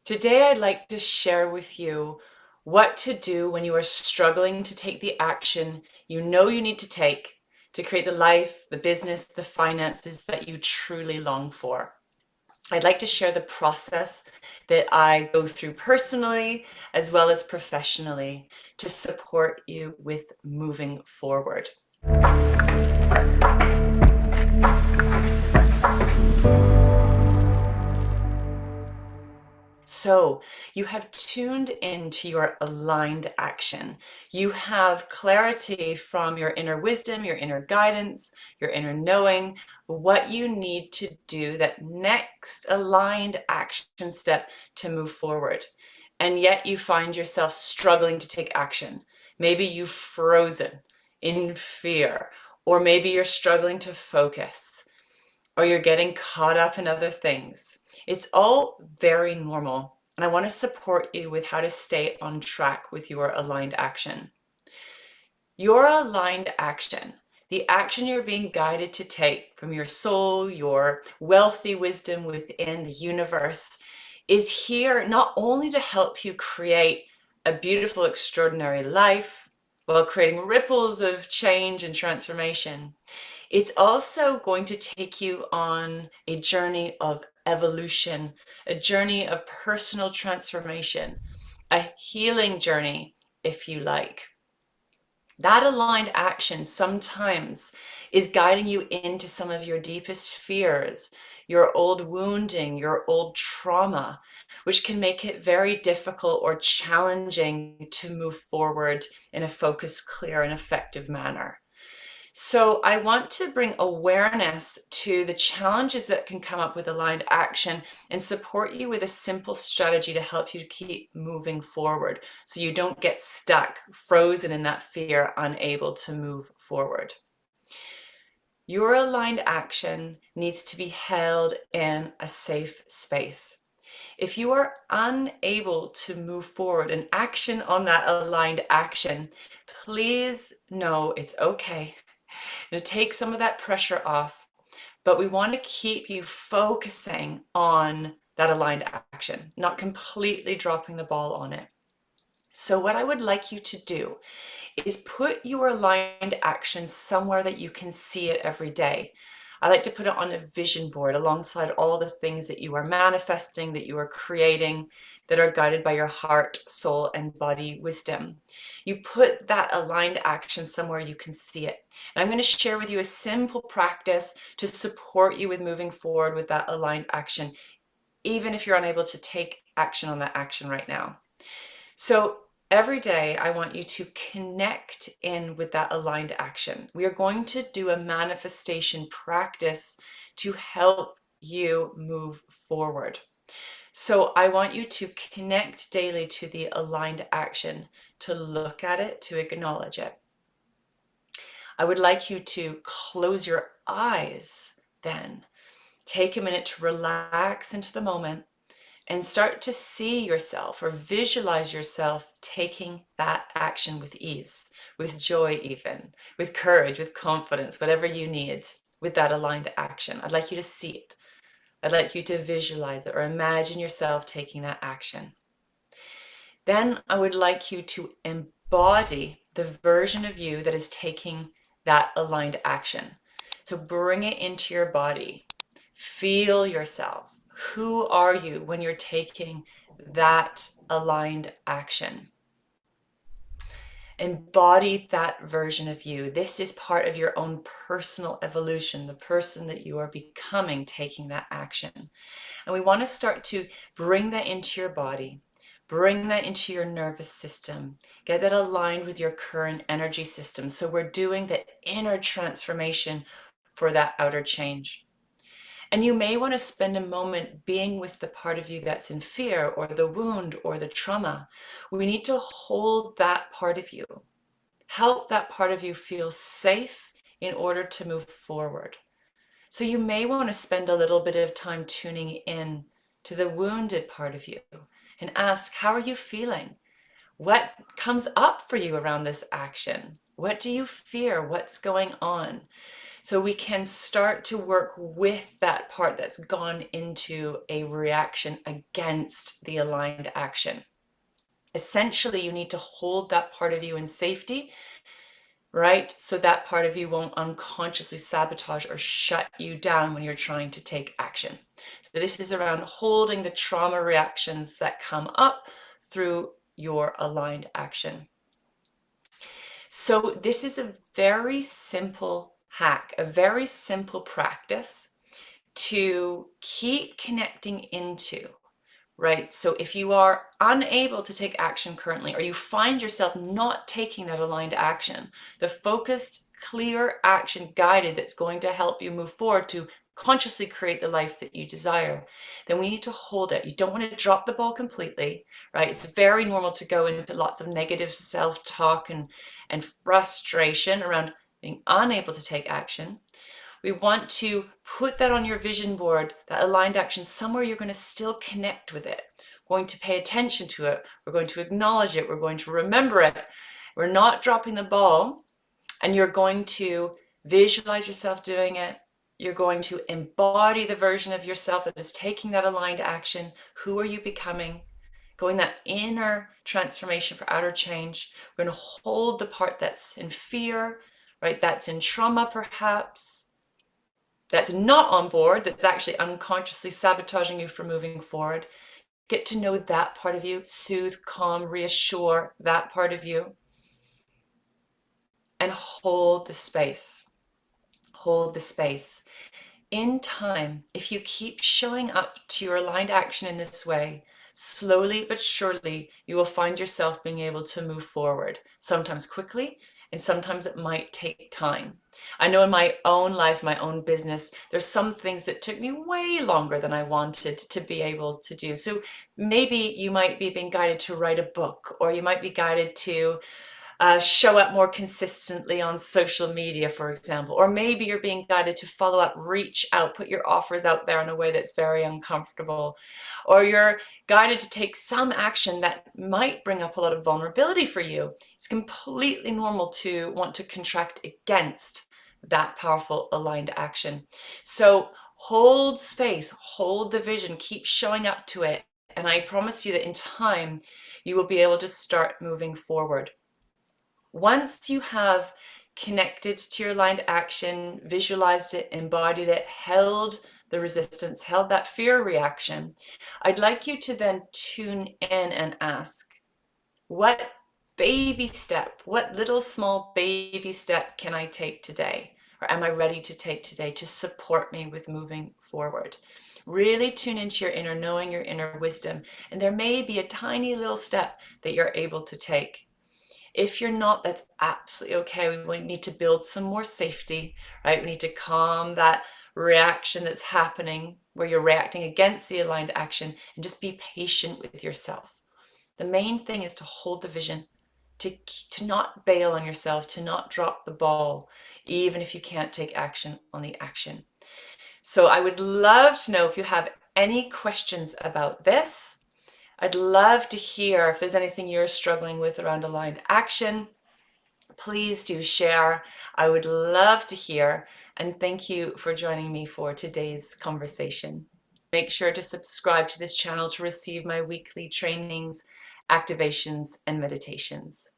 Today, I'd like to share with you what to do when you are struggling to take the action you know you need to take to create the life, the business, the finances that you truly long for. I'd like to share the process that I go through personally as well as professionally to support you with moving forward. So you have tuned into your aligned action. You have clarity from your inner wisdom, your inner guidance, your inner knowing, what you need to do, that next aligned action step to move forward. And yet you find yourself struggling to take action. Maybe you've frozen in fear, or maybe you're struggling to focus, or you're getting caught up in other things. It's all very normal. And I want to support you with how to stay on track with your aligned action. Your aligned action, the action you're being guided to take from your soul, your wealthy wisdom within the universe, is here not only to help you create a beautiful, extraordinary life while creating ripples of change and transformation. It's also going to take you on a journey of evolution, a journey of personal transformation, a healing journey, if you like. That aligned action sometimes is guiding you into some of your deepest fears, your old wounding, your old trauma, which can make it very difficult or challenging to move forward in a focused, clear, and effective manner. So I want to bring awareness to the challenges that can come up with aligned action and support you with a simple strategy to help you to keep moving forward so you don't get stuck, frozen in that fear, unable to move forward. Your aligned action needs to be held in a safe space. If you are unable to move forward and action on that aligned action, please know it's okay. To take some of that pressure off, but we want to keep you focusing on that aligned action, not completely dropping the ball on it. So what I would like you to do is put your aligned action somewhere that you can see it every day. I like to put it on a vision board alongside all the things that you are manifesting, that you are creating, that are guided by your heart, soul, and body wisdom. You put that aligned action somewhere you can see it. And I'm going to share with you a simple practice to support you with moving forward with that aligned action, even if you're unable to take action on that action right now. So every day, I want you to connect in with that aligned action. We are going to do a manifestation practice to help you move forward. So I want you to connect daily to the aligned action, to look at it, to acknowledge it. I would like you to close your eyes then. Take a minute to relax into the moment and start to see yourself or visualize yourself taking that action with ease, with joy even, with courage, with confidence, whatever you need with that aligned action. I'd like you to see it. I'd like you to visualize it or imagine yourself taking that action. Then I would like you to embody the version of you that is taking that aligned action. So bring it into your body. Feel yourself. Who are you when you're taking that aligned action? Embody that version of you. This is part of your own personal evolution, the person that you are becoming taking that action. And we want to start to bring that into your body. Bring that into your nervous system. Get that aligned with your current energy system. So we're doing the inner transformation for that outer change. And you may want to spend a moment being with the part of you that's in fear or the wound or the trauma. We need to hold that part of you. Help that part of you feel safe in order to move forward. So you may want to spend a little bit of time tuning in to the wounded part of you and ask, how are you feeling? What comes up for you around this action? What do you fear? What's going on? So we can start to work with that part that's gone into a reaction against the aligned action. Essentially, you need to hold that part of you in safety, right? So that part of you won't unconsciously sabotage or shut you down when you're trying to take action. So this is around holding the trauma reactions that come up through your aligned action. So this is a very simple hack, a very simple practice to keep connecting into, right? So if you are unable to take action currently, or you find yourself not taking that aligned action, the focused, clear action guided that's going to help you move forward to consciously create the life that you desire, then we need to hold it. You don't want to drop the ball completely, right? It's very normal to go into lots of negative self-talk and frustration around being unable to take action. We want to put that on your vision board, that aligned action, somewhere you're going to still connect with it. We're going to pay attention to it. We're going to acknowledge it. We're going to remember it. We're not dropping the ball, and you're going to visualize yourself doing it. You're going to embody the version of yourself that is taking that aligned action. Who are you becoming? Going that inner transformation for outer change. We're going to hold the part that's in fear, right? That's in trauma, perhaps. That's not on board, that's actually unconsciously sabotaging you from moving forward. Get to know that part of you, soothe, calm, reassure that part of you, and hold the space. Hold the space. In time, if you keep showing up to your aligned action in this way, slowly but surely, you will find yourself being able to move forward, sometimes quickly, and sometimes it might take time. I know in my own life, my own business, there's some things that took me way longer than I wanted to be able to do. So maybe you might be being guided to write a book, or you might be guided to show up more consistently on social media, for example, or maybe you're being guided to follow up, reach out, put your offers out there in a way that's very uncomfortable, or you're guided to take some action that might bring up a lot of vulnerability for you. It's completely normal to want to contract against that powerful aligned action. So hold space, hold the vision, keep showing up to it, and I promise you that in time, you will be able to start moving forward. Once you have connected to your aligned action, visualized it, embodied it, held the resistance, held that fear reaction, I'd like you to then tune in and ask, what baby step, what little small baby step can I take today? Or am I ready to take today to support me with moving forward? Really tune into your inner knowing, your inner wisdom, and there may be a tiny little step that you're able to take. If you're not, that's absolutely okay. We need to build some more safety, right? We need to calm that reaction that's happening where you're reacting against the aligned action, and just be patient with yourself. The main thing is to hold the vision, to not bail on yourself, to not drop the ball, even if you can't take action on the action. So I would love to know if you have any questions about this. I'd love to hear if there's anything you're struggling with around aligned action. Please do share. I would love to hear. And thank you for joining me for today's conversation. Make sure to subscribe to this channel to receive my weekly trainings, activations, and meditations.